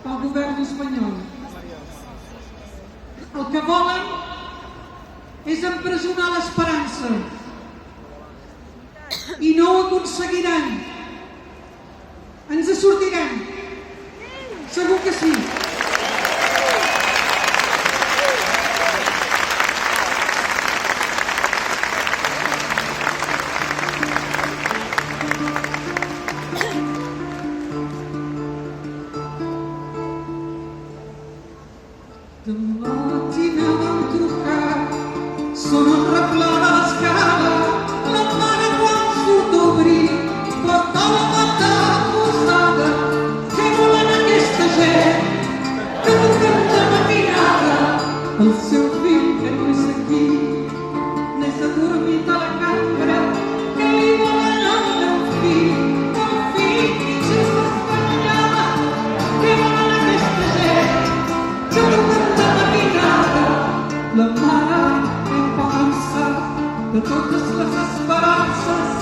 pel govern espanyol. El que volen és empresonar l'esperança i no ho aconseguiran. Ens en sortirem, segur que sí. De mattina vam trucar, sono arreglada a l'escala, la mare quan surt a obrir, porta la mata posada, que volen aquesta gent, que toquen de matinada, el seu fill que no és aquí, n'és adormit a la cambra, que li volen al meu fill que és l'espanyada, que volen aquesta gent, que toquen la mare em pensa de totes les esperances